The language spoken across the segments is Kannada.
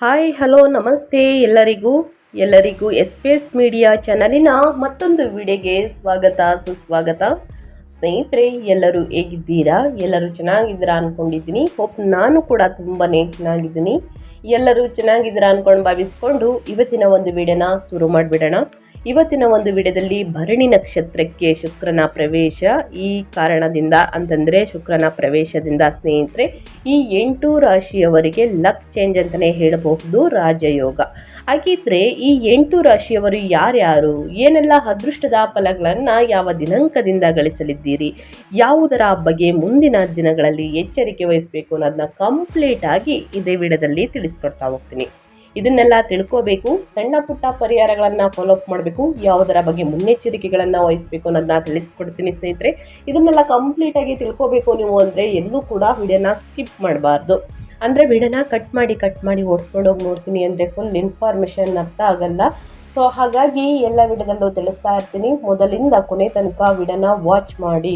ಹಾಯ್ ಹಲೋ ನಮಸ್ತೆ ಎಲ್ಲರಿಗೂ ಎಸ್ ಮೀಡಿಯಾ ಚಾನಲಿನ ಮತ್ತೊಂದು ವಿಡಿಯೋಗೆ ಸ್ವಾಗತ ಸುಸ್ವಾಗತ. ಸ್ನೇಹಿತರೆ, ಎಲ್ಲರೂ ಹೇಗಿದ್ದೀರಾ? ಎಲ್ಲರೂ ಚೆನ್ನಾಗಿದ್ದೀರಾ ಅಂದ್ಕೊಂಡಿದ್ದೀನಿ. ಹೋಪ್ ನಾನು ಕೂಡ ತುಂಬಾ ಚೆನ್ನಾಗಿದ್ದೀನಿ. ಎಲ್ಲರೂ ಚೆನ್ನಾಗಿದ್ದೀರಾ ಅಂದ್ಕೊಂಡು ಭಾವಿಸ್ಕೊಂಡು ಇವತ್ತಿನ ಒಂದು ವಿಡಿಯೋನ ಶುರು ಮಾಡಿಬಿಡೋಣ. ಇವತ್ತಿನ ಒಂದು ವಿಡಿಯೋದಲ್ಲಿ ಭರಣಿ ನಕ್ಷತ್ರಕ್ಕೆ ಶುಕ್ರನ ಪ್ರವೇಶ, ಈ ಕಾರಣದಿಂದ ಅಂತಂದರೆ ಶುಕ್ರನ ಪ್ರವೇಶದಿಂದ ಸ್ನೇಹಿತರೆ ಈ 8 ರಾಶಿಯವರಿಗೆ ಲಕ್ ಚೇಂಜ್ ಅಂತಲೇ ಹೇಳಬಹುದು, ರಾಜಯೋಗ. ಹಾಗಿದ್ರೆ ಈ 8 ರಾಶಿಯವರು ಯಾರ್ಯಾರು, ಏನೆಲ್ಲ ಅದೃಷ್ಟದ ಫಲಗಳನ್ನು ಯಾವ ದಿನಾಂಕದಿಂದ ಗಳಿಸಲಿದ್ದೀರಿ, ಯಾವುದರ ಬಗ್ಗೆ ಮುಂದಿನ ದಿನಗಳಲ್ಲಿ ಎಚ್ಚರಿಕೆ ವಹಿಸಬೇಕು ಅನ್ನೋದನ್ನ ಕಂಪ್ಲೀಟ್ ಆಗಿ ಇದೇ ವಿಡಿಯೋದಲ್ಲಿ ತಿಳಿಸ್ಕೊಡ್ತಾ ಹೋಗ್ತೀನಿ. ಇದನ್ನೆಲ್ಲ ತಿಳ್ಕೋಬೇಕು, ಸಣ್ಣ ಪುಟ್ಟ ಪರಿಹಾರಗಳನ್ನು ಫಾಲೋಅಪ್ ಮಾಡಬೇಕು, ಯಾವುದರ ಬಗ್ಗೆ ಮುನ್ನೆಚ್ಚರಿಕೆಗಳನ್ನು ವಹಿಸಬೇಕು ಅನ್ನೋದನ್ನ ತಿಳಿಸ್ಕೊಡ್ತೀನಿ ಸ್ನೇಹಿತರೆ. ಇದನ್ನೆಲ್ಲ ಕಂಪ್ಲೀಟಾಗಿ ತಿಳ್ಕೋಬೇಕು ನೀವು ಅಂದರೆ ಎಲ್ಲೂ ಕೂಡ ವಿಡಿಯೋನ ಸ್ಕಿಪ್ ಮಾಡಬಾರ್ದು. ಅಂದರೆ ವಿಡಿಯೋನ ಕಟ್ ಮಾಡಿ ಓಡಿಸ್ಕೊಂಡು ಹೋಗಿ ನೋಡ್ತೀನಿ ಅಂದರೆ ಫುಲ್ ಇನ್ಫಾರ್ಮೇಷನ್ ಅರ್ಥ ಆಗಲ್ಲ. ಸೊ ಹಾಗಾಗಿ ಎಲ್ಲ ವಿಡಿಯೋದಲ್ಲೂ ತಿಳಿಸ್ತಾ ಇರ್ತೀನಿ. ಮೊದಲಿಂದ ಕೊನೆ ತನಕ ವಿಡಿಯೋನ ವಾಚ್ ಮಾಡಿ.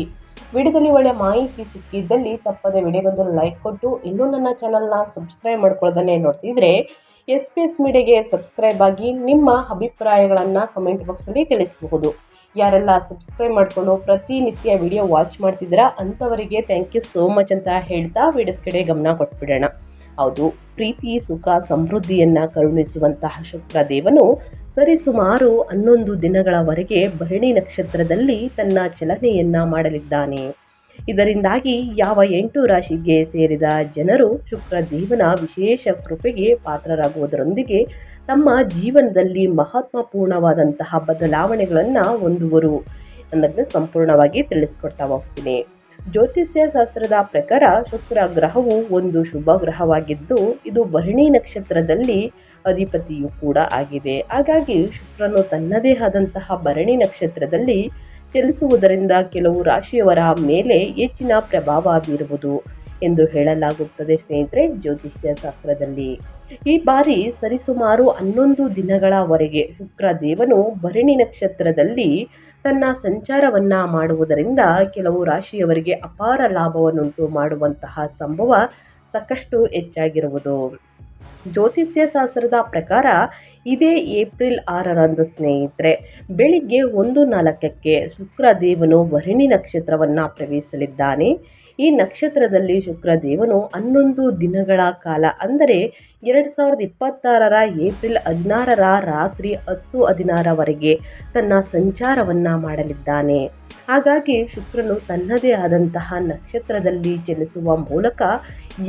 ವಿಡಿಯೋದಲ್ಲಿ ಒಳ್ಳೆ ಮಾಹಿತಿ ಸಿಕ್ಕಿದ್ದಲ್ಲಿ ತಪ್ಪದೆ ವಿಡಿಯೋಗೊಂದು ಲೈಕ್ ಕೊಟ್ಟು, ಇನ್ನೂ ನನ್ನ ಚಾನಲ್ನ ಸಬ್ಸ್ಕ್ರೈಬ್ ಮಾಡ್ಕೊಳ್ಳೋದನ್ನೇ ನೋಡ್ತಿದ್ರೆ ಎಸ್ ಮೀಡಿಯಾಗೆ ಸಬ್ಸ್ಕ್ರೈಬ್ ಆಗಿ ನಿಮ್ಮ ಅಭಿಪ್ರಾಯಗಳನ್ನು ಕಮೆಂಟ್ ಬಾಕ್ಸಲ್ಲಿ ತಿಳಿಸಬಹುದು. ಯಾರೆಲ್ಲ ಸಬ್ಸ್ಕ್ರೈಬ್ ಮಾಡಿಕೊಂಡು ಪ್ರತಿನಿತ್ಯ ವಿಡಿಯೋ ವಾಚ್ ಮಾಡ್ತಿದ್ದೀರಾ ಅಂಥವರಿಗೆ ಥ್ಯಾಂಕ್ ಯು ಸೋ ಮಚ್ ಅಂತ ಹೇಳ್ತಾ ವಿಡಿಯೋದ ಕಡೆ ಗಮನ ಕೊಟ್ಬಿಡೋಣ. ಹೌದು, ಪ್ರೀತಿ ಸುಖ ಸಮೃದ್ಧಿಯನ್ನು ಕರುಣಿಸುವಂತಹ ಶುಕ್ರದೇವನು ಸರಿಸುಮಾರು 11 ದಿನಗಳವರೆಗೆ ಭರಣಿ ನಕ್ಷತ್ರದಲ್ಲಿ ತನ್ನ ಚಲನೆಯನ್ನು ಮಾಡಲಿದ್ದಾನೆ. ಇದರಿಂದಾಗಿ ಯಾವ 8 ರಾಶಿಗೆ ಸೇರಿದ ಜನರು ಶುಕ್ರದೇವನ ವಿಶೇಷ ಕೃಪೆಗೆ ಪಾತ್ರರಾಗುವುದರೊಂದಿಗೆ ತಮ್ಮ ಜೀವನದಲ್ಲಿ ಮಹತ್ವಪೂರ್ಣವಾದಂತಹ ಬದಲಾವಣೆಗಳನ್ನು ಹೊಂದುವರು ಅನ್ನೋದನ್ನ ಸಂಪೂರ್ಣವಾಗಿ ತಿಳಿಸ್ಕೊಡ್ತಾ ಹೋಗ್ತೀನಿ. ಜ್ಯೋತಿಷ್ಯ ಶಾಸ್ತ್ರದ ಪ್ರಕಾರ ಶುಕ್ರ ಗ್ರಹವು ಒಂದು ಶುಭ ಗ್ರಹವಾಗಿದ್ದು ಇದು ಭರಣಿ ನಕ್ಷತ್ರದಲ್ಲಿ ಅಧಿಪತಿಯೂ ಕೂಡ ಆಗಿದೆ. ಹಾಗಾಗಿ ಶುಕ್ರನು ತನ್ನದೇ ಆದಂತಹ ಭರಣಿ ನಕ್ಷತ್ರದಲ್ಲಿ ಚಲಿಸುವುದರಿಂದ ಕೆಲವು ರಾಶಿಯವರ ಮೇಲೆ ಹೆಚ್ಚಿನ ಪ್ರಭಾವ ಬೀರುವುದು ಎಂದು ಹೇಳಲಾಗುತ್ತದೆ ಸ್ನೇಹಿತರೆ ಜ್ಯೋತಿಷ್ಯ ಶಾಸ್ತ್ರದಲ್ಲಿ. ಈ ಬಾರಿ ಸರಿಸುಮಾರು 11 ದಿನಗಳವರೆಗೆ ಶುಕ್ರದೇವನು ಭರಣಿ ನಕ್ಷತ್ರದಲ್ಲಿ ತನ್ನ ಸಂಚಾರವನ್ನ ಮಾಡುವುದರಿಂದ ಕೆಲವು ರಾಶಿಯವರಿಗೆ ಅಪಾರ ಲಾಭವನ್ನುಂಟು ಮಾಡುವಂತಹ ಸಂಭವ ಸಾಕಷ್ಟು ಹೆಚ್ಚಾಗಿರುವುದು. ಜ್ಯೋತಿಷ್ಯ ಶಾಸ್ತ್ರದ ಪ್ರಕಾರ ಇದೇ ಏಪ್ರಿಲ್ 6ರಂದು ಸ್ನೇಹಿತರೆ ಬೆಳಿಗ್ಗೆ 1:04ಕ್ಕೆ ಶುಕ್ರದೇವನು ಭರಣಿ ನಕ್ಷತ್ರವನ್ನು ಪ್ರವೇಶಿಸಲಿದ್ದಾನೆ. ಈ ನಕ್ಷತ್ರದಲ್ಲಿ ಶುಕ್ರದೇವನು 11 ದಿನಗಳ ಕಾಲ ಅಂದರೆ 2026ರ ಏಪ್ರಿಲ್ 16ರ ರಾತ್ರಿ 10:16ವರೆಗೆ ತನ್ನ ಸಂಚಾರವನ್ನು ಮಾಡಲಿದ್ದಾನೆ. ಹಾಗಾಗಿ ಶುಕ್ರನು ತನ್ನದೇ ಆದಂತಹ ನಕ್ಷತ್ರದಲ್ಲಿ ಚಲಿಸುವ ಮೂಲಕ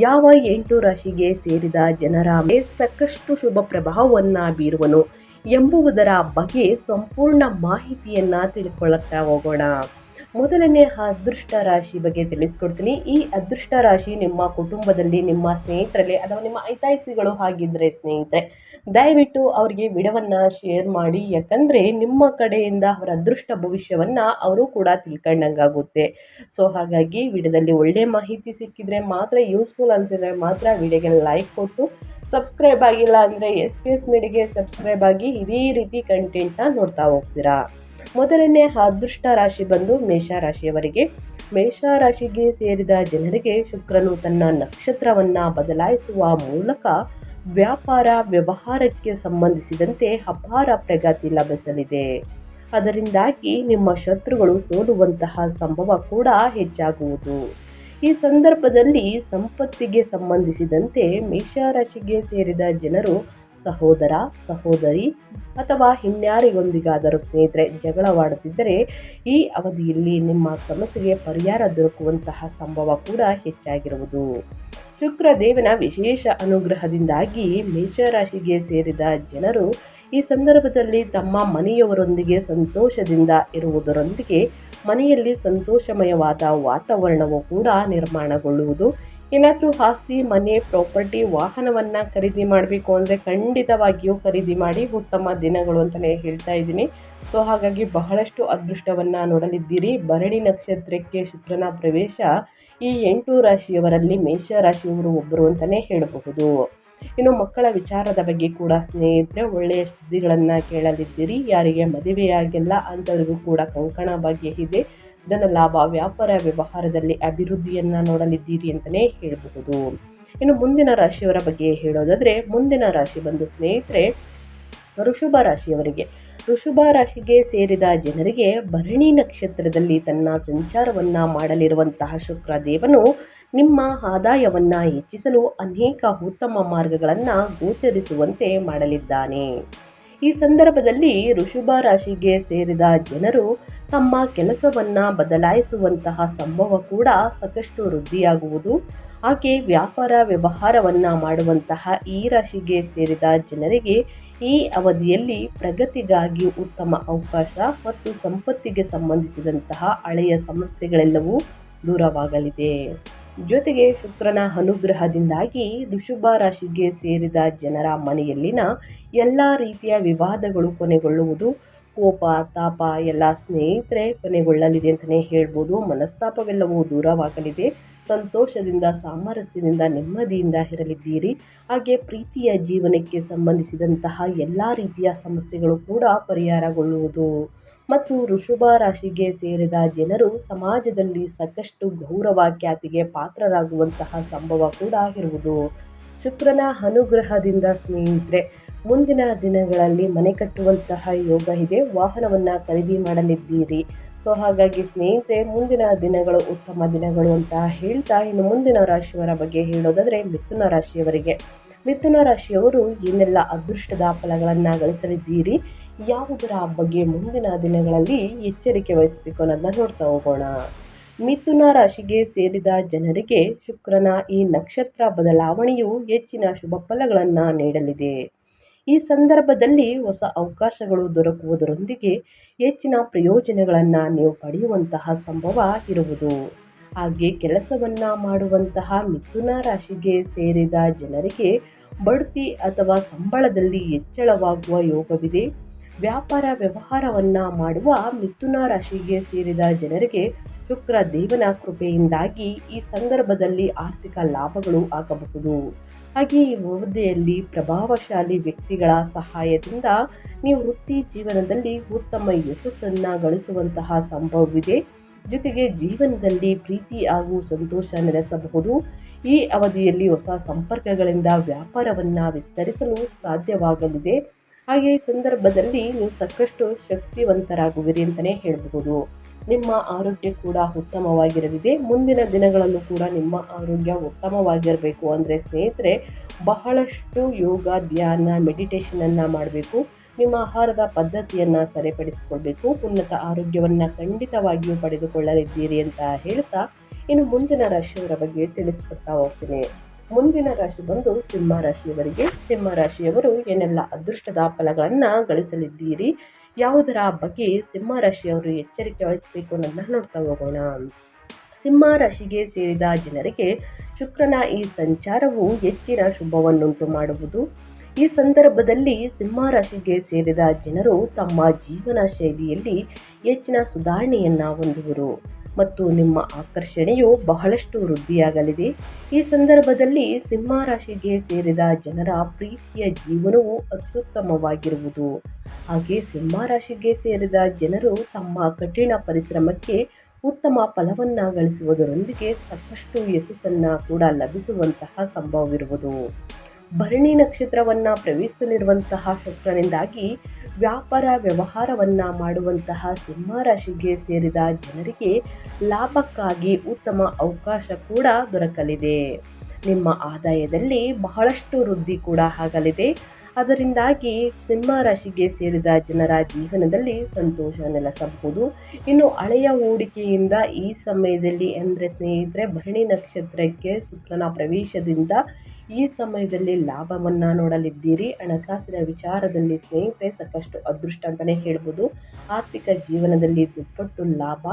ಯಾವ 8 ರಾಶಿಗೆ ಸೇರಿದ ಜನರ ಮೇಲೆ ಸಾಕಷ್ಟು ಶುಭ ಪ್ರಭಾವವನ್ನು ಬೀರುವನು ಎಂಬುದರ ಬಗ್ಗೆ ಸಂಪೂರ್ಣ ಮಾಹಿತಿಯನ್ನು ತಿಳ್ಕೊಳ್ಳುತ್ತಾ ಹೋಗೋಣ. ಮೊದಲನೇ ಅದೃಷ್ಟ ರಾಶಿ ಬಗ್ಗೆ ತಿಳಿಸ್ಕೊಡ್ತೀನಿ. ಈ ಅದೃಷ್ಟ ರಾಶಿ ನಿಮ್ಮ ಕುಟುಂಬದಲ್ಲಿ, ನಿಮ್ಮ ಸ್ನೇಹಿತರಲ್ಲಿ ಅಥವಾ ನಿಮ್ಮ ಹಿತೈಷಿಗಳು ಆಗಿದ್ದರೆ ಸ್ನೇಹಿತರೆ ದಯವಿಟ್ಟು ಅವರಿಗೆ ವಿಡಿಯೋವನ್ನು ಶೇರ್ ಮಾಡಿ. ಯಾಕಂದರೆ ನಿಮ್ಮ ಕಡೆಯಿಂದ ಅವರ ಅದೃಷ್ಟ ಭವಿಷ್ಯವನ್ನು ಅವರು ಕೂಡ ತಿಳ್ಕೊಂಡಂಗಾಗುತ್ತೆ. ಸೊ ಹಾಗಾಗಿ ವಿಡಿಯೋದಲ್ಲಿ ಒಳ್ಳೆ ಮಾಹಿತಿ ಸಿಕ್ಕಿದ್ರೆ ಮಾತ್ರ, ಯೂಸ್ಫುಲ್ ಅನಿಸಿದ್ರೆ ಮಾತ್ರ ವಿಡಿಯೋಗೆ ಲೈಕ್ ಕೊಟ್ಟು, ಸಬ್ಸ್ಕ್ರೈಬ್ ಆಗಿಲ್ಲ ಅಂದರೆ ಎಸ್ ಮೀಡಿಯಾಗೆ ಸಬ್ಸ್ಕ್ರೈಬ್ ಆಗಿ ಇದೇ ರೀತಿ ಕಂಟೆಂಟ್ನ ನೋಡ್ತಾ ಹೋಗ್ತೀರಾ. ಮೊದಲನೇ ಅದೃಷ್ಟ ರಾಶಿ ಬಂದು ಮೇಷರಾಶಿಯವರಿಗೆ. ಮೇಷರಾಶಿಗೆ ಸೇರಿದ ಜನರಿಗೆ ಶುಕ್ರನು ತನ್ನ ನಕ್ಷತ್ರವನ್ನು ಬದಲಾಯಿಸುವ ಮೂಲಕ ವ್ಯಾಪಾರ ವ್ಯವಹಾರಕ್ಕೆ ಸಂಬಂಧಿಸಿದಂತೆ ಅಪಾರ ಪ್ರಗತಿ ಲಭಿಸಲಿದೆ. ಅದರಿಂದಾಗಿ ನಿಮ್ಮ ಶತ್ರುಗಳು ಸೋಲುವಂತಹ ಸಂಭವ ಕೂಡ ಹೆಚ್ಚಾಗುವುದು. ಈ ಸಂದರ್ಭದಲ್ಲಿ ಸಂಪತ್ತಿಗೆ ಸಂಬಂಧಿಸಿದಂತೆ ಮೇಷರಾಶಿಗೆ ಸೇರಿದ ಜನರು ಸಹೋದರ ಸಹೋದರಿ ಅಥವಾ ಇನ್ಯಾರಿಗೊಂದಿಗಾದರೂ ಸ್ನೇಹಿತರೆ ಜಗಳವಾಡುತ್ತಿದ್ದರೆ ಈ ಅವಧಿಯಲ್ಲಿ ನಿಮ್ಮ ಸಮಸ್ಯೆಗೆ ಪರಿಹಾರ ದೊರಕುವಂತಹ ಸಂಭವ ಕೂಡ ಹೆಚ್ಚಾಗಿರುವುದು. ಶುಕ್ರದೇವನ ವಿಶೇಷ ಅನುಗ್ರಹದಿಂದಾಗಿ ಮೇಷರಾಶಿಗೆ ಸೇರಿದ ಜನರು ಈ ಸಂದರ್ಭದಲ್ಲಿ ತಮ್ಮ ಮನೆಯವರೊಂದಿಗೆ ಸಂತೋಷದಿಂದ ಇರುವುದರೊಂದಿಗೆ ಮನೆಯಲ್ಲಿ ಸಂತೋಷಮಯವಾದ ವಾತಾವರಣವು ಕೂಡ ನಿರ್ಮಾಣಗೊಳ್ಳುವುದು. ಏನಾದರೂ ಆಸ್ತಿ, ಮನೆ, ಪ್ರಾಪರ್ಟಿ, ವಾಹನವನ್ನು ಖರೀದಿ ಮಾಡಬೇಕು ಅಂದರೆ ಖಂಡಿತವಾಗಿಯೂ ಖರೀದಿ ಮಾಡಿ, ಉತ್ತಮ ದಿನಗಳು ಅಂತಲೇ ಹೇಳ್ತಾ ಇದ್ದೀನಿ. ಸೊ ಹಾಗಾಗಿ ಬಹಳಷ್ಟು ಅದೃಷ್ಟವನ್ನು ನೋಡಲಿದ್ದೀರಿ. ಭರಣಿ ನಕ್ಷತ್ರಕ್ಕೆ ಶುಕ್ರನ ಪ್ರವೇಶ ಈ 8 ರಾಶಿಯವರಲ್ಲಿ ಮೇಷರಾಶಿಯವರು ಒಬ್ಬರು ಅಂತಲೇ ಹೇಳಬಹುದು. ಇನ್ನು ಮಕ್ಕಳ ವಿಚಾರದ ಬಗ್ಗೆ ಕೂಡ ಸ್ನೇಹಿತರೆ ಒಳ್ಳೆಯ ಸುದ್ದಿಗಳನ್ನು ಕೇಳಲಿದ್ದೀರಿ. ಯಾರಿಗೆ ಮದುವೆಯಾಗಿಲ್ಲ ಅಂಥವ್ರಿಗೂ ಕೂಡ ಕಂಕಣ ಭಾಗ್ಯ ಇದೆ. ಧನ ಲಾಭ, ವ್ಯಾಪಾರ ವ್ಯವಹಾರದಲ್ಲಿ ಅಭಿವೃದ್ಧಿಯನ್ನು ನೋಡಲಿದ್ದೀರಿ ಅಂತಲೇ ಹೇಳಬಹುದು. ಇನ್ನು ಮುಂದಿನ ರಾಶಿಯವರ ಬಗ್ಗೆ ಹೇಳೋದಾದರೆ, ಮುಂದಿನ ರಾಶಿ ಬಂದು ಸ್ನೇಹಿತರೆ ಋಷಭ ರಾಶಿಯವರಿಗೆ. ಋಷಭ ರಾಶಿಗೆ ಸೇರಿದ ಜನರಿಗೆ ಭರಣಿ ನಕ್ಷತ್ರದಲ್ಲಿ ತನ್ನ ಸಂಚಾರವನ್ನ ಮಾಡಲಿರುವಂತಹ ಶುಕ್ರ ದೇವನು ನಿಮ್ಮ ಆದಾಯವನ್ನ ಹೆಚ್ಚಿಸಲು ಅನೇಕ ಉತ್ತಮ ಮಾರ್ಗಗಳನ್ನು ಗೋಚರಿಸುವಂತೆ ಮಾಡಲಿದ್ದಾನೆ. ಈ ಸಂದರ್ಭದಲ್ಲಿ ಋಷಭ ರಾಶಿಗೆ ಸೇರಿದ ಜನರು ತಮ್ಮ ಕೆಲಸವನ್ನ ಬದಲಾಯಿಸುವಂತಹ ಸಂಭವ ಕೂಡ ಸಾಕಷ್ಟು ವೃದ್ಧಿಯಾಗುವುದು. ಹಾಗೆ ವ್ಯಾಪಾರ ವ್ಯವಹಾರವನ್ನ ಮಾಡುವಂತಹ ಈ ರಾಶಿಗೆ ಸೇರಿದ ಜನರಿಗೆ ಈ ಅವಧಿಯಲ್ಲಿ ಪ್ರಗತಿಗಾಗಿ ಉತ್ತಮ ಅವಕಾಶ ಮತ್ತು ಸಂಪತ್ತಿಗೆ ಸಂಬಂಧಿಸಿದಂತಹ ಹಳೆಯ ಸಮಸ್ಯೆಗಳೆಲ್ಲವೂ ದೂರವಾಗಲಿದೆ. ಜೊತೆಗೆ ಶುಕ್ರನ ಅನುಗ್ರಹದಿಂದಾಗಿ ಋಷಭ ರಾಶಿಗೆ ಸೇರಿದ ಜನರ ಮನೆಯಲ್ಲಿನ ಎಲ್ಲ ರೀತಿಯ ವಿವಾದಗಳು ಕೊನೆಗೊಳ್ಳುವುದು. ಕೋಪ ತಾಪ ಎಲ್ಲ ಸ್ನೇಹಿತರೆ ಕೊನೆಗೊಳ್ಳಲಿದೆ ಅಂತಲೇ ಹೇಳ್ಬೋದು. ಮನಸ್ತಾಪವೆಲ್ಲವೂ ದೂರವಾಗಲಿದೆ. ಸಂತೋಷದಿಂದ ಸಾಮರಸ್ಯದಿಂದ ನೆಮ್ಮದಿಯಿಂದ ಇರಲಿದ್ದೀರಿ. ಹಾಗೆ ಪ್ರೀತಿಯ ಜೀವನಕ್ಕೆ ಸಂಬಂಧಿಸಿದಂತಹ ಎಲ್ಲ ರೀತಿಯ ಸಮಸ್ಯೆಗಳು ಕೂಡ ಪರಿಹಾರಗೊಳ್ಳುವುದು. ಮತ್ತು ಋಷಭ ರಾಶಿಗೆ ಸೇರಿದ ಜನರು ಸಮಾಜದಲ್ಲಿ ಸಾಕಷ್ಟು ಗೌರವ ಖ್ಯಾತಿಗೆ ಪಾತ್ರರಾಗುವಂತಹ ಸಂಭವ ಕೂಡ ಇರುವುದು. ಶುಕ್ರನ ಅನುಗ್ರಹದಿಂದ ಸ್ನೇಹಿತರೆ ಮುಂದಿನ ದಿನಗಳಲ್ಲಿ ಮನೆ ಕಟ್ಟುವಂತಹ ಯೋಗ ಇದೆ. ವಾಹನವನ್ನು ಖರೀದಿ ಮಾಡಲಿದ್ದೀರಿ. ಸೊ ಹಾಗಾಗಿ ಸ್ನೇಹಿತರೆ ಮುಂದಿನ ದಿನಗಳು ಉತ್ತಮ ದಿನಗಳು ಅಂತ ಹೇಳ್ತಾ, ಇನ್ನು ಮುಂದಿನ ರಾಶಿಯವರ ಬಗ್ಗೆ ಹೇಳೋದಾದರೆ ಮಿಥುನ ರಾಶಿಯವರಿಗೆ. ಮಿಥುನ ರಾಶಿಯವರು ಏನೆಲ್ಲ ಅದೃಷ್ಟದ ಫಲಗಳನ್ನು ಗಳಿಸಲಿದ್ದೀರಿ, ಯಾವುದರ ಬಗ್ಗೆ ಮುಂದಿನ ದಿನಗಳಲ್ಲಿ ಎಚ್ಚರಿಕೆ ವಹಿಸಬೇಕು ಅನ್ನೋದನ್ನ ನೋಡ್ತಾ ಹೋಗೋಣ. ಮಿಥುನ ರಾಶಿಗೆ ಸೇರಿದ ಜನರಿಗೆ ಶುಕ್ರನ ಈ ನಕ್ಷತ್ರ ಬದಲಾವಣೆಯು ಹೆಚ್ಚಿನ ಶುಭ ಫಲಗಳನ್ನು ನೀಡಲಿದೆ. ಈ ಸಂದರ್ಭದಲ್ಲಿ ಹೊಸ ಅವಕಾಶಗಳು ದೊರಕುವುದರೊಂದಿಗೆ ಹೆಚ್ಚಿನ ಪ್ರಯೋಜನಗಳನ್ನು ನೀವು ಪಡೆಯುವಂತಹ ಸಂಭವ ಇರುವುದು. ಹಾಗೆ ಕೆಲಸವನ್ನ ಮಾಡುವಂತಹ ಮಿಥುನ ರಾಶಿಗೆ ಸೇರಿದ ಜನರಿಗೆ ಬಡ್ತಿ ಅಥವಾ ಸಂಬಳದಲ್ಲಿ ಹೆಚ್ಚಳವಾಗುವ ಯೋಗವಿದೆ. ವ್ಯಾಪಾರ ವ್ಯವಹಾರವನ್ನ ಮಾಡುವ ಮಿಥುನ ರಾಶಿಗೆ ಸೇರಿದ ಜನರಿಗೆ ಶುಕ್ರ ದೇವನ ಕೃಪೆಯಿಂದಾಗಿ ಈ ಸಂದರ್ಭದಲ್ಲಿ ಆರ್ಥಿಕ ಲಾಭಗಳು ಆಗಬಹುದು. ಹಾಗೆ ಈ ಅವಧಿಯಲ್ಲಿ ಪ್ರಭಾವಶಾಲಿ ವ್ಯಕ್ತಿಗಳ ಸಹಾಯದಿಂದ ನೀವು ವೃತ್ತಿ ಜೀವನದಲ್ಲಿ ಉತ್ತಮ ಯಶಸ್ಸನ್ನು ಗಳಿಸುವಂತಹ ಸಂಭವವಿದೆ. ಜೊತೆಗೆ ಜೀವನದಲ್ಲಿ ಪ್ರೀತಿ ಹಾಗೂ ಸಂತೋಷ ನೆಲೆಸಬಹುದು. ಈ ಅವಧಿಯಲ್ಲಿ ಹೊಸ ಸಂಪರ್ಕಗಳಿಂದ ವ್ಯಾಪಾರವನ್ನು ವಿಸ್ತರಿಸಲು ಸಾಧ್ಯವಾಗಲಿದೆ. ಹಾಗೆ ಈ ಸಂದರ್ಭದಲ್ಲಿ ನೀವು ಸಾಕಷ್ಟು ಶಕ್ತಿವಂತರಾಗುವಿರಿ ಅಂತಲೇ ಹೇಳಬಹುದು. ನಿಮ್ಮ ಆರೋಗ್ಯ ಕೂಡ ಉತ್ತಮವಾಗಿರಲಿದೆ. ಮುಂದಿನ ದಿನಗಳಲ್ಲೂ ಕೂಡ ನಿಮ್ಮ ಆರೋಗ್ಯ ಉತ್ತಮವಾಗಿರಬೇಕು ಅಂದರೆ ಸ್ನೇಹಿತರೆ ಬಹಳಷ್ಟು ಯೋಗ, ಧ್ಯಾನ, ಮೆಡಿಟೇಷನನ್ನು ಮಾಡಬೇಕು. ನಿಮ್ಮ ಆಹಾರದ ಪದ್ಧತಿಯನ್ನು ಸರಿಪಡಿಸಿಕೊಳ್ಬೇಕು. ಉನ್ನತ ಆರೋಗ್ಯವನ್ನು ಖಂಡಿತವಾಗಿಯೂ ಪಡೆದುಕೊಳ್ಳಲಿದ್ದೀರಿ ಅಂತ ಹೇಳ್ತಾ, ಇನ್ನು ಮುಂದಿನ ರಾಶಿಯವರ ಬಗ್ಗೆ ತಿಳಿಸ್ಕೊಡ್ತಾ ಹೋಗ್ತೀನಿ. ಮುಂದಿನ ರಾಶಿ ಬಂದು ಸಿಂಹ ರಾಶಿಯವರಿಗೆ. ಸಿಂಹ ರಾಶಿಯವರು ಏನೆಲ್ಲ ಅದೃಷ್ಟದ ಫಲಗಳನ್ನು ಗಳಿಸಲಿದ್ದೀರಿ, ಯಾವುದರ ಬಗ್ಗೆ ಸಿಂಹ ರಾಶಿಯವರು ಎಚ್ಚರಿಕೆ ವಹಿಸಬೇಕು ಅನ್ನೋದನ್ನ ನೋಡ್ತಾ ಹೋಗೋಣ. ಸಿಂಹ ರಾಶಿಗೆ ಸೇರಿದ ಜನರಿಗೆ ಶುಕ್ರನ ಈ ಸಂಚಾರವು ಹೆಚ್ಚಿನ ಶುಭವನ್ನುಂಟು ಮಾಡುವುದು. ಈ ಸಂದರ್ಭದಲ್ಲಿ ಸಿಂಹ ರಾಶಿಗೆ ಸೇರಿದ ಜನರು ತಮ್ಮ ಜೀವನ ಶೈಲಿಯಲ್ಲಿ ಹೆಚ್ಚಿನ ಸುಧಾರಣೆಯನ್ನು ಹೊಂದುವರು ಮತ್ತು ನಿಮ್ಮ ಆಕರ್ಷಣೆಯು ಬಹಳಷ್ಟು ವೃದ್ಧಿಯಾಗಲಿದೆ. ಈ ಸಂದರ್ಭದಲ್ಲಿ ಸಿಂಹ ರಾಶಿಗೆ ಸೇರಿದ ಜನರ ಪ್ರೀತಿಯ ಜೀವನವು ಅತ್ಯುತ್ತಮವಾಗಿರುವುದು. ಹಾಗೆ ಸಿಂಹ ರಾಶಿಗೆ ಸೇರಿದ ಜನರು ತಮ್ಮ ಕಠಿಣ ಪರಿಶ್ರಮಕ್ಕೆ ಉತ್ತಮ ಫಲವನ್ನು ಗಳಿಸುವುದರೊಂದಿಗೆ ಸಾಕಷ್ಟು ಯಶಸ್ಸನ್ನು ಕೂಡ ಲಭಿಸುವಂತಹ ಸಂಭವವಿರುವುದು. ಭರಣಿ ನಕ್ಷತ್ರವನ್ನು ಪ್ರವೇಶಿಸಲಿರುವಂತಹ ಶುಕ್ರನಿಂದಾಗಿ ವ್ಯಾಪಾರ ವ್ಯವಹಾರವನ್ನು ಮಾಡುವಂತಹ ಸಿಂಹ ರಾಶಿಗೆ ಸೇರಿದ ಜನರಿಗೆ ಲಾಭಕ್ಕಾಗಿ ಉತ್ತಮ ಅವಕಾಶ ಕೂಡ ದೊರಕಲಿದೆ. ನಿಮ್ಮ ಆದಾಯದಲ್ಲಿ ಬಹಳಷ್ಟು ವೃದ್ಧಿ ಕೂಡ ಆಗಲಿದೆ. ಅದರಿಂದಾಗಿ ಸಿಂಹ ರಾಶಿಗೆ ಸೇರಿದ ಜನರ ಜೀವನದಲ್ಲಿ ಸಂತೋಷ ನೆಲೆಸಬಹುದು. ಇನ್ನು ಹಳೆಯ ಹೂಡಿಕೆಯಿಂದ ಈ ಸಮಯದಲ್ಲಿ ಅಂದರೆ ಸ್ನೇಹಿತರೆ ಭರಣಿ ನಕ್ಷತ್ರಕ್ಕೆ ಶುಕ್ರನ ಪ್ರವೇಶದಿಂದ ಈ ಸಮಯದಲ್ಲಿ ಲಾಭವನ್ನು ನೋಡಲಿದ್ದೀರಿ. ಹಣಕಾಸಿನ ವಿಚಾರದಲ್ಲಿ ಸ್ನೇಹಿತರೆ ಸಾಕಷ್ಟು ಅದೃಷ್ಟ ಅಂತಲೇ ಹೇಳ್ಬೋದು. ಆರ್ಥಿಕ ಜೀವನದಲ್ಲಿ ದುಪ್ಪಟ್ಟು ಲಾಭ.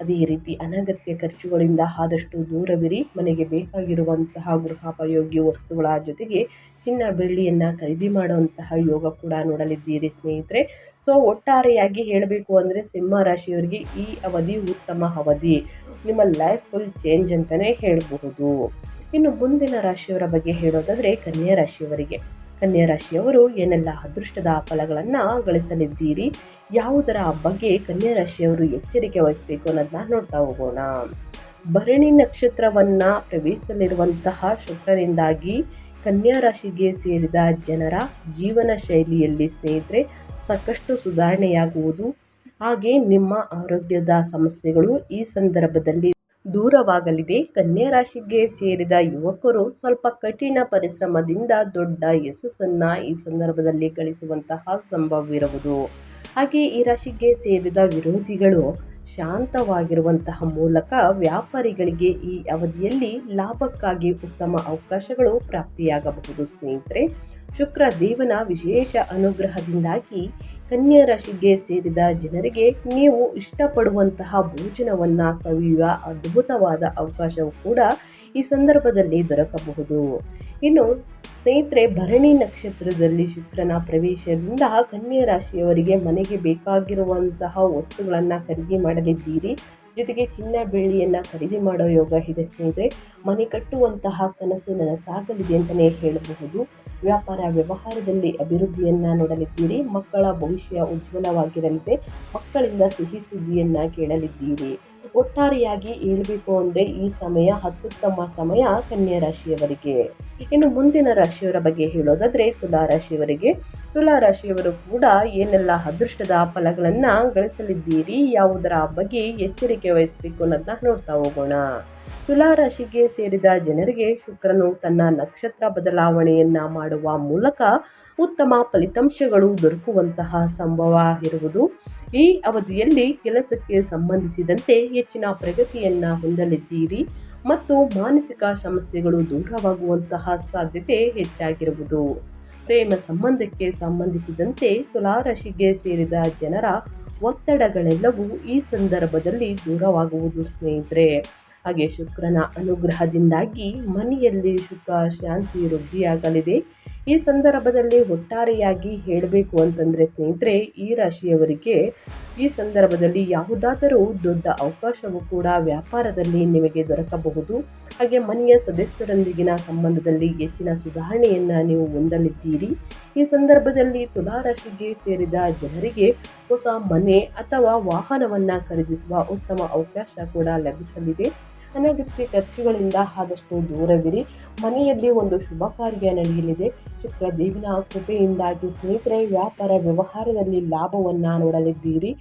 ಅದೇ ರೀತಿ ಅನಗತ್ಯ ಖರ್ಚುಗಳಿಂದ ಆದಷ್ಟು ದೂರವಿರಿ. ಮನೆಗೆ ಬೇಕಾಗಿರುವಂತಹ ಗೃಹೋಪಯೋಗಿ ವಸ್ತುಗಳ ಜೊತೆಗೆ ಚಿನ್ನ ಬೆಳ್ಳಿಯನ್ನು ಖರೀದಿ ಮಾಡುವಂತಹ ಯೋಗ ಕೂಡ ನೋಡಲಿದ್ದೀರಿ ಸ್ನೇಹಿತರೆ. ಸೊ ಒಟ್ಟಾರೆಯಾಗಿ ಹೇಳಬೇಕು ಅಂದರೆ ಸಿಂಹ ರಾಶಿಯವರಿಗೆ ಈ ಅವಧಿ ಉತ್ತಮ ಅವಧಿ. ನಿಮ್ಮ ಲೈಫ್ ಫುಲ್ ಚೇಂಜ್ ಅಂತಲೇ ಹೇಳಬಹುದು. ಇನ್ನು ಮುಂದಿನ ರಾಶಿಯವರ ಬಗ್ಗೆ ಹೇಳೋದಾದರೆ ಕನ್ಯಾ ರಾಶಿಯವರಿಗೆ. ಕನ್ಯಾ ರಾಶಿಯವರು ಏನೆಲ್ಲ ಅದೃಷ್ಟದ ಫಲಗಳನ್ನು ಗಳಿಸಲಿದ್ದೀರಿ, ಯಾವುದರ ಬಗ್ಗೆ ಕನ್ಯಾ ರಾಶಿಯವರು ಎಚ್ಚರಿಕೆ ವಹಿಸಬೇಕು ಅನ್ನೋದನ್ನ ನೋಡ್ತಾ ಹೋಗೋಣ. ಭರಣಿ ನಕ್ಷತ್ರವನ್ನು ಪ್ರವೇಶಿಸಲಿರುವಂತಹ ಶುಕ್ರನಿಂದಾಗಿ ಕನ್ಯಾ ರಾಶಿಗೆ ಸೇರಿದ ಜನರ ಜೀವನ ಶೈಲಿಯಲ್ಲಿ ಸ್ನೇಹಿತರೆ ಸಾಕಷ್ಟು ಸುಧಾರಣೆಯಾಗುವುದು. ಹಾಗೆ ನಿಮ್ಮ ಆರೋಗ್ಯದ ಸಮಸ್ಯೆಗಳು ಈ ಸಂದರ್ಭದಲ್ಲಿ ದೂರವಾಗಲಿದೆ. ಕನ್ಯಾ ರಾಶಿಗೆ ಸೇರಿದ ಯುವಕರು ಸ್ವಲ್ಪ ಕಠಿಣ ಪರಿಶ್ರಮದಿಂದ ದೊಡ್ಡ ಯಶಸ್ಸನ್ನು ಈ ಸಂದರ್ಭದಲ್ಲಿ ಗಳಿಸುವಂತಹ ಸಂಭವವಿರುವುದು. ಹಾಗೆ ಈ ರಾಶಿಗೆ ಸೇರಿದ ವಿರೋಧಿಗಳು ಶಾಂತವಾಗಿರುವಂತಹ ಮೂಲಕ ವ್ಯಾಪಾರಿಗಳಿಗೆ ಈ ಅವಧಿಯಲ್ಲಿ ಲಾಭಕ್ಕಾಗಿ ಉತ್ತಮ ಅವಕಾಶಗಳು ಪ್ರಾಪ್ತಿಯಾಗಬಹುದು. ಸ್ನೇಹಿತರೆ, ಶುಕ್ರ ದೇವನ ವಿಶೇಷ ಅನುಗ್ರಹದಿಂದಾಗಿ ಕನ್ಯಾ ರಾಶಿಗೆ ಸೇರಿದ ಜನರಿಗೆ ನೀವು ಇಷ್ಟಪಡುವಂತಹ ಭೋಜನವನ್ನು ಸವಿಯುವ ಅದ್ಭುತವಾದ ಅವಕಾಶವು ಕೂಡ ಈ ಸಂದರ್ಭದಲ್ಲಿ ದೊರಕಬಹುದು. ಇನ್ನು ಸ್ನೇಹಿತರೆ, ಭರಣಿ ನಕ್ಷತ್ರದಲ್ಲಿ ಶುಕ್ರನ ಪ್ರವೇಶದಿಂದ ಕನ್ಯಾ ರಾಶಿಯವರಿಗೆ ಮನೆಗೆ ಬೇಕಾಗಿರುವಂತಹ ವಸ್ತುಗಳನ್ನು ಖರೀದಿ ಮಾಡಲಿದ್ದೀರಿ. ಜೊತೆಗೆ ಚಿನ್ನ ಬೆಳ್ಳಿಯನ್ನು ಖರೀದಿ ಮಾಡೋ ಯೋಗ ಇದೆ. ಸ್ನೇಹಿತರೆ, ಮನೆ ಕಟ್ಟುವಂತಹ ಕನಸು ನನಸಾಗಲಿದೆ ಅಂತಲೇ ಹೇಳಬಹುದು. ವ್ಯಾಪಾರ ವ್ಯವಹಾರದಲ್ಲಿ ಅಭಿವೃದ್ಧಿಯನ್ನು ನೋಡಲಿದ್ದೀರಿ. ಮಕ್ಕಳ ಭವಿಷ್ಯ ಉಜ್ವಲವಾಗಿರಲಿದೆ. ಮಕ್ಕಳಿಂದ ಸಿಹಿ ಸುದ್ದಿಯನ್ನು ಕೇಳಲಿದ್ದೀರಿ. ಒಟ್ಟಾರೆಯಾಗಿ ಹೇಳಬೇಕು ಅಂದರೆ ಈ ಸಮಯ ಅತ್ಯುತ್ತಮ ಸಮಯ ಕನ್ಯಾ ರಾಶಿಯವರಿಗೆ. ಇನ್ನು ಮುಂದಿನ ರಾಶಿಯವರ ಬಗ್ಗೆ ಹೇಳೋದಾದರೆ ತುಲಾರಾಶಿಯವರಿಗೆ. ತುಲಾರಾಶಿಯವರು ಕೂಡ ಏನೆಲ್ಲ ಅದೃಷ್ಟದ ಫಲಗಳನ್ನು ಗಳಿಸಲಿದ್ದೀರಿ, ಯಾವುದರ ಬಗ್ಗೆ ಎಚ್ಚರಿಕೆ ವಹಿಸಬೇಕು ಅನ್ನೋದನ್ನ ನೋಡ್ತಾ ಹೋಗೋಣ. ತುಲಾರಾಶಿಗೆ ಸೇರಿದ ಜನರಿಗೆ ಶುಕ್ರನು ತನ್ನ ನಕ್ಷತ್ರ ಬದಲಾವಣೆಯನ್ನು ಮಾಡುವ ಮೂಲಕ ಉತ್ತಮ ಫಲಿತಾಂಶಗಳು ದೊರಕುವಂತಹ ಸಂಭವ ಇರುವುದು. ಈ ಅವಧಿಯಲ್ಲಿ ಕೆಲಸಕ್ಕೆ ಸಂಬಂಧಿಸಿದಂತೆ ಹೆಚ್ಚಿನ ಪ್ರಗತಿಯನ್ನು ಹೊಂದಲಿದ್ದೀರಿ ಮತ್ತು ಮಾನಸಿಕ ಸಮಸ್ಯೆಗಳು ದೂರವಾಗುವಂತಹ ಸಾಧ್ಯತೆ ಹೆಚ್ಚಾಗಿರುವುದು. ಪ್ರೇಮ ಸಂಬಂಧಕ್ಕೆ ಸಂಬಂಧಿಸಿದಂತೆ ತುಲಾರಾಶಿಗೆ ಸೇರಿದ ಜನರ ಒತ್ತಡಗಳೆಲ್ಲವೂ ಈ ಸಂದರ್ಭದಲ್ಲಿ ದೂರವಾಗುವುದು. ಸ್ನೇಹಿತರೆ, ಹಾಗೆ ಶುಕ್ರನ ಅನುಗ್ರಹದಿಂದಾಗಿ ಮನೆಯಲ್ಲಿ ಸುಖ ಶಾಂತಿ ವೃದ್ಧಿಯಾಗಲಿದೆ. ಈ ಸಂದರ್ಭದಲ್ಲಿ ಒಟ್ಟಾರೆಯಾಗಿ ಹೇಳಬೇಕು ಅಂತಂದರೆ ಸ್ನೇಹಿತರೆ, ಈ ರಾಶಿಯವರಿಗೆ ಈ ಸಂದರ್ಭದಲ್ಲಿ ಯಾವುದಾದರೂ ದೊಡ್ಡ ಅವಕಾಶವೂ ಕೂಡ ವ್ಯಾಪಾರದಲ್ಲಿ ನಿಮಗೆ ದೊರಕಬಹುದು. ಹಾಗೆ ಮನೆಯ ಸದಸ್ಯರೊಂದಿಗಿನ ಸಂಬಂಧದಲ್ಲಿ ಹೆಚ್ಚಿನ ಸುಧಾರಣೆಯನ್ನು ನೀವು ಹೊಂದಲಿದ್ದೀರಿ. ಈ ಸಂದರ್ಭದಲ್ಲಿ ತುಲಾರಾಶಿಗೆ ಸೇರಿದ ಜನರಿಗೆ ಹೊಸ ಮನೆ ಅಥವಾ ವಾಹನವನ್ನು ಖರೀದಿಸುವ ಉತ್ತಮ ಅವಕಾಶ ಕೂಡ ಲಭಿಸಲಿದೆ. ಅನಗತ್ಯ ಖರ್ಚುಗಳಿಂದ ಆದಷ್ಟು ದೂರವಿರಿ. ಮನೆಯಲ್ಲಿ ಒಂದು ಶುಭ ಕಾರ್ಯ ನಡೆಯಲಿದೆ. ಶುಕ್ರ ದೇವಿನ ಕೃಪೆಯಿಂದಾಗಿ ಸ್ನೇಹಿತರೆ ವ್ಯಾಪಾರ ವ್ಯವಹಾರದಲ್ಲಿ ಲಾಭವನ್ನು ನೋಡಲಿದ್ದೀರಿ.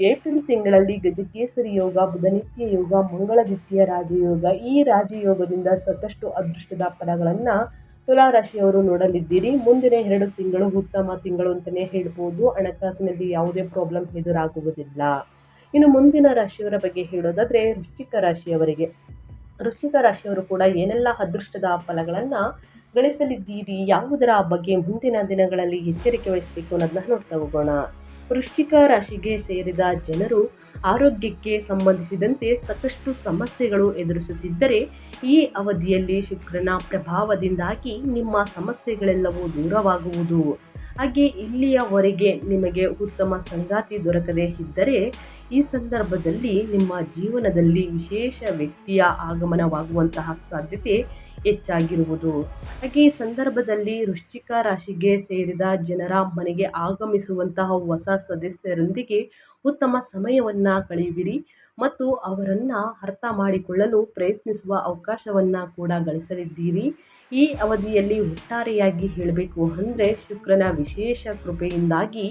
ಏಪ್ರಿಲ್ ತಿಂಗಳಲ್ಲಿ ಗಜಕೇಸರಿ ಯೋಗ, ಬುಧನಿತ್ಯ ಯೋಗ, ಮಂಗಳದಿತ್ಯ ರಾಜಯೋಗ, ಈ ರಾಜಯೋಗದಿಂದ ಸಾಕಷ್ಟು ಅದೃಷ್ಟದ ಫಲಗಳನ್ನು ತುಲಾರಾಶಿಯವರು ನೋಡಲಿದ್ದೀರಿ. ಮುಂದಿನ 2 ತಿಂಗಳು ಉತ್ತಮ ತಿಂಗಳು ಅಂತಲೇ ಹೇಳ್ಬೋದು. ಹಣಕಾಸಿನಲ್ಲಿ ಯಾವುದೇ ಪ್ರಾಬ್ಲಮ್ ಎದುರಾಗುವುದಿಲ್ಲ. ಇನ್ನು ಮುಂದಿನ ರಾಶಿಯವರ ಬಗ್ಗೆ ಹೇಳೋದಾದರೆ ವೃಶ್ಚಿಕ ರಾಶಿಯವರಿಗೆ. ವೃಶ್ಚಿಕ ರಾಶಿಯವರು ಕೂಡ ಏನೆಲ್ಲ ಅದೃಷ್ಟದ ಫಲಗಳನ್ನು ಗಳಿಸಲಿದ್ದೀರಿ, ಯಾವುದರ ಬಗ್ಗೆ ಮುಂದಿನ ದಿನಗಳಲ್ಲಿ ಎಚ್ಚರಿಕೆ ವಹಿಸಬೇಕು ಅನ್ನೋದನ್ನ ನೋಡ್ತಾ ಹೋಗೋಣ. ವೃಶ್ಚಿಕ ರಾಶಿಗೆ ಸೇರಿದ ಜನರು ಆರೋಗ್ಯಕ್ಕೆ ಸಂಬಂಧಿಸಿದಂತೆ ಸಾಕಷ್ಟು ಸಮಸ್ಯೆಗಳು ಎದುರಿಸುತ್ತಿದ್ದರೆ ಈ ಅವಧಿಯಲ್ಲಿ ಶುಕ್ರನ ಪ್ರಭಾವದಿಂದಾಗಿ ನಿಮ್ಮ ಸಮಸ್ಯೆಗಳೆಲ್ಲವೂ ದೂರವಾಗುವುದು. ಹಾಗೆ ಇಲ್ಲಿಯವರೆಗೆ ನಿಮಗೆ ಉತ್ತಮ ಸಂಗಾತಿ ದೊರಕದೇ ಇದ್ದರೆ ಈ ಸಂದರ್ಭದಲ್ಲಿ ನಿಮ್ಮ ಜೀವನದಲ್ಲಿ ವಿಶೇಷ ವ್ಯಕ್ತಿಯ ಆಗಮನವಾಗುವಂತಹ ಸಾಧ್ಯತೆ ಹೆಚ್ಚಾಗಿರುವುದು. ಹಾಗೆ ಈ ಸಂದರ್ಭದಲ್ಲಿ ವೃಶ್ಚಿಕ ರಾಶಿಗೆ ಸೇರಿದ ಜನರ ಮನೆಗೆ ಆಗಮಿಸುವಂತಹ ಹೊಸ ಸದಸ್ಯರೊಂದಿಗೆ ಉತ್ತಮ ಸಮಯವನ್ನು ಕಳೆಯುವಿರಿ ಮತ್ತು ಅವರನ್ನು ಅರ್ಥ ಮಾಡಿಕೊಳ್ಳಲು ಪ್ರಯತ್ನಿಸುವ ಅವಕಾಶವನ್ನು ಕೂಡ ಗಳಿಸಲಿದ್ದೀರಿ. ಈ ಅವಧಿಯಲ್ಲಿ ಒಟ್ಟಾರೆಯಾಗಿ ಹೇಳಬೇಕು ಅಂದರೆ ಶುಕ್ರನ ವಿಶೇಷ ಕೃಪೆಯಿಂದಾಗಿ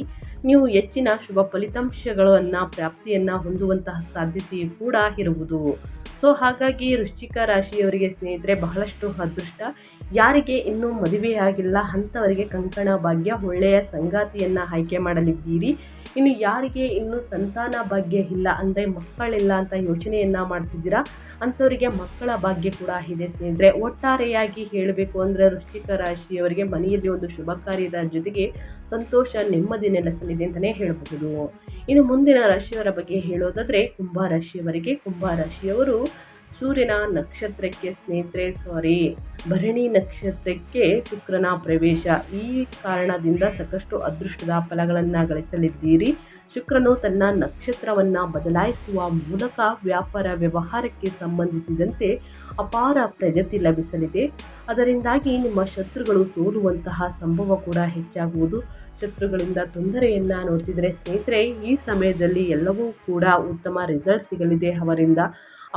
ನೀವು ಹೆಚ್ಚಿನ ಶುಭ ಫಲಿತಾಂಶಗಳನ್ನು ಪ್ರಾಪ್ತಿಯನ್ನು ಹೊಂದುವಂತಹ ಸಾಧ್ಯತೆಯೂ ಕೂಡ ಇರುವುದು. ಸೊ ಹಾಗಾಗಿ ವೃಶ್ಚಿಕ ರಾಶಿಯವರಿಗೆ ಸ್ನೇಹಿತರೆ ಬಹಳಷ್ಟು ಅದೃಷ್ಟ. ಯಾರಿಗೆ ಇನ್ನೂ ಮದುವೆಯಾಗಿಲ್ಲ ಅಂಥವರಿಗೆ ಕಂಕಣ ಭಾಗ್ಯ, ಒಳ್ಳೆಯ ಸಂಗಾತಿಯನ್ನು ಆಯ್ಕೆ ಮಾಡಲಿದ್ದೀರಿ. ಇನ್ನು ಯಾರಿಗೆ ಇನ್ನೂ ಸಂತಾನ ಭಾಗ್ಯ ಇಲ್ಲ ಅಂದರೆ ಮಕ್ಕಳಿಲ್ಲ ಅಂತ ಯೋಚನೆಯನ್ನು ಮಾಡ್ತಿದ್ದೀರಾ ಅಂಥವರಿಗೆ ಮಕ್ಕಳ ಭಾಗ್ಯ ಕೂಡ ಇದೆ. ಸ್ನೇಹಿತರೆ, ಒಟ್ಟಾರೆಯಾಗಿ ಹೇಳಬೇಕು ಅಂದರೆ ವೃಶ್ಚಿಕ ರಾಶಿಯವರಿಗೆ ಮನೆಯಲ್ಲಿ ಒಂದು ಶುಭ ಕಾರ್ಯದ ಜೊತೆಗೆ ಸಂತೋಷ ನೆಮ್ಮದಿ ನೆಲೆಸಲಿದೆ ಅಂತಲೇ ಹೇಳಬಹುದು. ಇನ್ನು ಮುಂದಿನ ರಾಶಿಯವರ ಬಗ್ಗೆ ಹೇಳೋದಾದರೆ ಕುಂಭರಾಶಿಯವರಿಗೆ. ಕುಂಭರಾಶಿಯವರು ಸೂರ್ಯನ ನಕ್ಷತ್ರಕ್ಕೆ ಭರಣಿ ನಕ್ಷತ್ರಕ್ಕೆ ಶುಕ್ರನ ಪ್ರವೇಶ, ಈ ಕಾರಣದಿಂದ ಸಾಕಷ್ಟು ಅದೃಷ್ಟದ ಫಲಗಳನ್ನು ಗಳಿಸಲಿದ್ದೀರಿ. ಶುಕ್ರನು ತನ್ನ ನಕ್ಷತ್ರವನ್ನು ಬದಲಾಯಿಸುವ ಮೂಲಕ ವ್ಯಾಪಾರ ವ್ಯವಹಾರಕ್ಕೆ ಸಂಬಂಧಿಸಿದಂತೆ ಅಪಾರ ಪ್ರಗತಿ ಲಭಿಸಲಿದೆ. ಅದರಿಂದಾಗಿ ನಿಮ್ಮ ಶತ್ರುಗಳು ಸೋಲುವಂತಹ ಸಂಭವ ಕೂಡ ಹೆಚ್ಚಾಗುವುದು. ಶತ್ರುಗಳಿಂದ ತೊಂದರೆಯನ್ನು ನೋಡ್ತಿದ್ರೆ ಸ್ನೇಹಿತರೆ, ಈ ಸಮಯದಲ್ಲಿ ಎಲ್ಲವೂ ಕೂಡ ಉತ್ತಮ ರಿಸಲ್ಟ್ ಸಿಗಲಿದೆ. ಅವರಿಂದ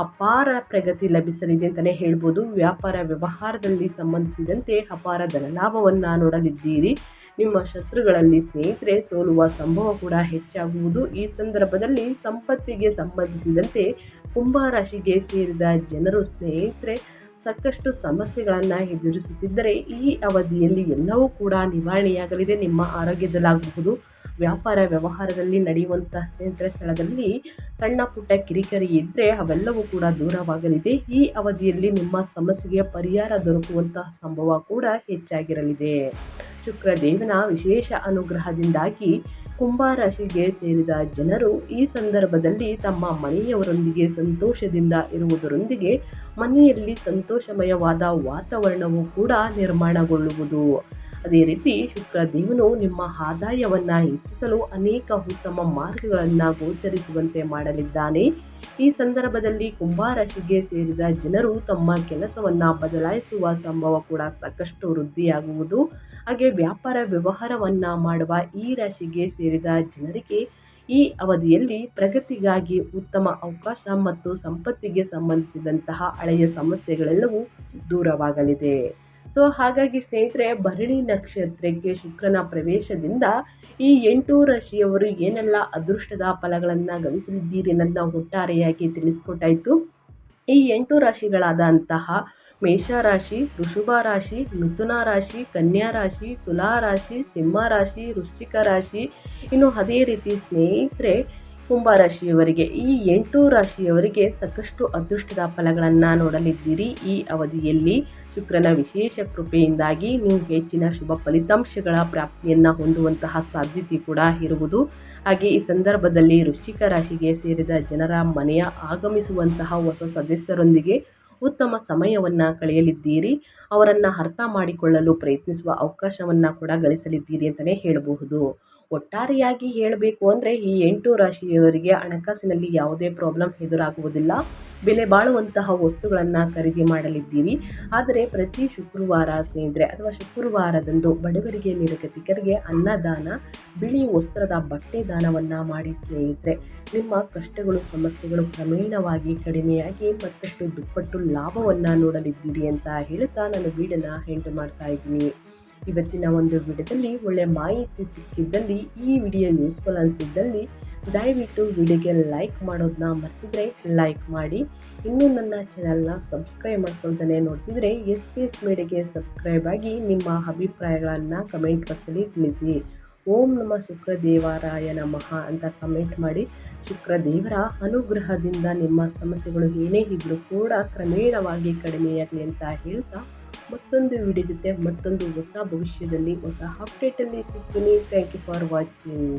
ಅಪಾರ ಪ್ರಗತಿ ಲಭಿಸಲಿದೆ ಅಂತಲೇ ಹೇಳ್ಬೋದು. ವ್ಯಾಪಾರ ವ್ಯವಹಾರದಲ್ಲಿ ಸಂಬಂಧಿಸಿದಂತೆ ಅಪಾರ ಧನಲಾಭವನ್ನು ನೋಡಲಿದ್ದೀರಿ. ನಿಮ್ಮ ಶತ್ರುಗಳಲ್ಲಿ ಸ್ನೇಹಿತರೆ ಸೋಲುವ ಸಂಭವ ಕೂಡ ಹೆಚ್ಚಾಗುವುದು. ಈ ಸಂದರ್ಭದಲ್ಲಿ ಸಂಪತ್ತಿಗೆ ಸಂಬಂಧಿಸಿದಂತೆ ಕುಂಭ ರಾಶಿಗೆ ಸೇರಿದ ಜನರು ಸ್ನೇಹಿತರೆ ಸಾಕಷ್ಟು ಸಮಸ್ಯೆಗಳನ್ನು ಎದುರಿಸುತ್ತಿದ್ದರೆ ಈ ಅವಧಿಯಲ್ಲಿ ಎಲ್ಲವೂ ಕೂಡ ನಿವಾರಣೆಯಾಗಲಿದೆ. ನಿಮ್ಮ ಆರೋಗ್ಯದಲ್ಲಾಗಬಹುದು, ವ್ಯಾಪಾರ ವ್ಯವಹಾರದಲ್ಲಿ ನಡೆಯುವಂಥ ಸ್ನೇಹಿತರ ಸ್ಥಳದಲ್ಲಿ ಸಣ್ಣ ಪುಟ್ಟ ಕಿರಿಕಿರಿ ಇದ್ದರೆ ಅವೆಲ್ಲವೂ ಕೂಡ ದೂರವಾಗಲಿದೆ. ಈ ಅವಧಿಯಲ್ಲಿ ನಿಮ್ಮ ಸಮಸ್ಯೆಗೆ ಪರಿಹಾರ ದೊರಕುವಂತಹ ಸಂಭವ ಕೂಡ ಹೆಚ್ಚಾಗಿರಲಿದೆ. ಶುಕ್ರದೇವನ ವಿಶೇಷ ಅನುಗ್ರಹದಿಂದಾಗಿ ಕುಂಭ ರಾಶಿಗೆ ಸೇರಿದ ಜನರು ಈ ಸಂದರ್ಭದಲ್ಲಿ ತಮ್ಮ ಮನೆಯವರೊಂದಿಗೆ ಸಂತೋಷದಿಂದ ಇರುವುದರೊಂದಿಗೆ ಮನೆಯಲ್ಲಿ ಸಂತೋಷಮಯವಾದ ವಾತಾವರಣವು ಕೂಡ ನಿರ್ಮಾಣಗೊಳ್ಳುವುದು. ಅದೇ ರೀತಿ ಶುಕ್ರದೇವನು ನಿಮ್ಮ ಆದಾಯವನ್ನು ಹೆಚ್ಚಿಸಲು ಅನೇಕ ಉತ್ತಮ ಮಾರ್ಗಗಳನ್ನು ಗೋಚರಿಸುವಂತೆ ಮಾಡಲಿದ್ದಾನೆ. ಈ ಸಂದರ್ಭದಲ್ಲಿ ಕುಂಭ ರಾಶಿಗೆ ಸೇರಿದ ಜನರು ತಮ್ಮ ಕೆಲಸವನ್ನು ಬದಲಾಯಿಸುವ ಸಂಭವ ಕೂಡ ಸಾಕಷ್ಟು ವೃದ್ಧಿಯಾಗುವುದು. ಹಾಗೆ ವ್ಯಾಪಾರ ವ್ಯವಹಾರವನ್ನು ಮಾಡುವ ಈ ರಾಶಿಗೆ ಸೇರಿದ ಜನರಿಗೆ ಈ ಅವಧಿಯಲ್ಲಿ ಪ್ರಗತಿಗಾಗಿ ಉತ್ತಮ ಅವಕಾಶ ಮತ್ತು ಸಂಪತ್ತಿಗೆ ಸಂಬಂಧಿಸಿದಂತಹ ಹಳೆಯ ಸಮಸ್ಯೆಗಳೆಲ್ಲವೂ ದೂರವಾಗಲಿದೆ. ಹಾಗಾಗಿ ಸ್ನೇಹಿತರೆ, ಭರಣಿ ನಕ್ಷತ್ರಕ್ಕೆ ಶುಕ್ರನ ಪ್ರವೇಶದಿಂದ ಈ 8 ರಾಶಿಯವರು ಏನೆಲ್ಲ ಅದೃಷ್ಟದ ಫಲಗಳನ್ನು ಗಳಿಸಲಿದ್ದೀರಿ ಅನ್ನೋದನ್ನ ಒಟ್ಟಾರೆಯಾಗಿ ತಿಳಿಸ್ಕೊಟ್ಟಾಯಿತು. ಈ 8 ರಾಶಿಗಳಾದಂತಹ ಮೇಷರಾಶಿ, ವೃಷಭ ರಾಶಿ, ಮಿಥುನ ರಾಶಿ, ಕನ್ಯಾ ರಾಶಿ, ತುಲಾ ರಾಶಿ, ಸಿಂಹ ರಾಶಿ, ವೃಶ್ಚಿಕ ರಾಶಿ, ಇನ್ನು ಅದೇ ರೀತಿ ಸ್ನೇಹಿತರೆ ಕುಂಭ ರಾಶಿಯವರಿಗೆ ಈ 8 ರಾಶಿಯವರಿಗೆ ಸಾಕಷ್ಟು ಅದೃಷ್ಟದ ಫಲಗಳನ್ನು ನೋಡಲಿದ್ದೀರಿ. ಈ ಅವಧಿಯಲ್ಲಿ ಶುಕ್ರನ ವಿಶೇಷ ಕೃಪೆಯಿಂದಾಗಿ ನೀವು ಹೆಚ್ಚಿನ ಶುಭ ಫಲಿತಾಂಶಗಳ ಪ್ರಾಪ್ತಿಯನ್ನು ಹೊಂದುವಂತಹ ಸಾಧ್ಯತೆ ಕೂಡ ಇರುವುದು. ಹಾಗೆ ಈ ಸಂದರ್ಭದಲ್ಲಿ ವೃಶ್ಚಿಕ ರಾಶಿಗೆ ಸೇರಿದ ಜನರ ಮನೆಯ ಆಗಮಿಸುವಂತಹ ಹೊಸ ಸದಸ್ಯರೊಂದಿಗೆ ಉತ್ತಮ ಸಮಯವನ್ನು ಕಳೆಯಲಿದ್ದೀರಿ. ಅವರನ್ನು ಅರ್ಥ ಮಾಡಿಕೊಳ್ಳಲು ಪ್ರಯತ್ನಿಸುವ ಅವಕಾಶವನ್ನು ಕೂಡ ಗಳಿಸಲಿದ್ದೀರಿ ಅಂತಲೇ ಹೇಳಬಹುದು. ಒಟ್ಟಾರೆಯಾಗಿ ಹೇಳಬೇಕು ಅಂದರೆ ಈ 8 ರಾಶಿಯವರಿಗೆ ಹಣಕಾಸಿನಲ್ಲಿ ಯಾವುದೇ ಪ್ರಾಬ್ಲಮ್ ಎದುರಾಗುವುದಿಲ್ಲ. ಬೆಲೆ ಬಾಳುವಂತಹ ವಸ್ತುಗಳನ್ನು ಖರೀದಿ ಮಾಡಲಿದ್ದೀರಿ. ಆದರೆ ಪ್ರತಿ ಶುಕ್ರವಾರ ಸ್ನೇಹಿತರೆ ಅಥವಾ ಶುಕ್ರವಾರದಂದು ಬಡವರಿಗೆ, ನಿರ್ಗತಿಕರಿಗೆ ಅನ್ನದಾನ, ಬಿಳಿ ವಸ್ತ್ರದ ಬಟ್ಟೆ ದಾನವನ್ನು ಮಾಡಿ ಸ್ನೇಹಿತರೆ. ನಿಮ್ಮ ಕಷ್ಟಗಳು, ಸಮಸ್ಯೆಗಳು ಕ್ರಮೇಣವಾಗಿ ಕಡಿಮೆಯಾಗಿ ಮತ್ತಷ್ಟು ದುಪ್ಪಟ್ಟು ಲಾಭವನ್ನು ನೋಡಲಿದ್ದೀರಿ ಅಂತ ಹೇಳ್ತಾ ನಾನು ವಿಡಿಯೋನ ಎಂಡ್ ಮಾಡ್ತಾ ಇದ್ದೀನಿ. ಇವತ್ತಿನ ಒಂದು ವಿಡಿಯೋದಲ್ಲಿ ಒಳ್ಳೆ ಮಾಹಿತಿ ಸಿಕ್ಕಿದ್ದಲ್ಲಿ, ಈ ವಿಡಿಯೋ ಯೂಸ್ಫುಲ್ ಅನಿಸಿದ್ದಲ್ಲಿ ದಯವಿಟ್ಟು ವಿಡಿಯೋಗೆ ಲೈಕ್ ಮಾಡೋದನ್ನ ಮರ್ತಿದ್ರೆ ಲೈಕ್ ಮಾಡಿ. ಇನ್ನೂ ನನ್ನ ಚಾನಲ್ನ ಸಬ್ಸ್ಕ್ರೈಬ್ ಮಾಡ್ಕೊಳ್ತಾನೆ ನೋಡ್ತಿದ್ರೆ SPS ಮೀಡಿಯಾಗೆ ಸಬ್ಸ್ಕ್ರೈಬ್ ಆಗಿ ನಿಮ್ಮ ಅಭಿಪ್ರಾಯಗಳನ್ನು ಕಮೆಂಟ್ ಬಾಕ್ಸಲ್ಲಿ ತಿಳಿಸಿ. ಓಂ ನಮ ಶುಕ್ರದೇವರಾಯ ನಮಃ ಅಂತ ಕಮೆಂಟ್ ಮಾಡಿ. ಶುಕ್ರದೇವರ ಅನುಗ್ರಹದಿಂದ ನಿಮ್ಮ ಸಮಸ್ಯೆಗಳು ಏನೇ ಇದ್ದರೂ ಕೂಡ ಕ್ರಮೇಣವಾಗಿ ಕಡಿಮೆಯಾಗಲಿ ಅಂತ ಹೇಳ್ತಾ ಮತ್ತೊಂದು ವಿಡಿಯೋ ಜೊತೆ ಮತ್ತೊಂದು ಹೊಸ ಭವಿಷ್ಯದಲ್ಲಿ ಹೊಸ ಅಪ್ಡೇಟಲ್ಲಿ ಸಿಗ್ತೀನಿ. Thank you for watching.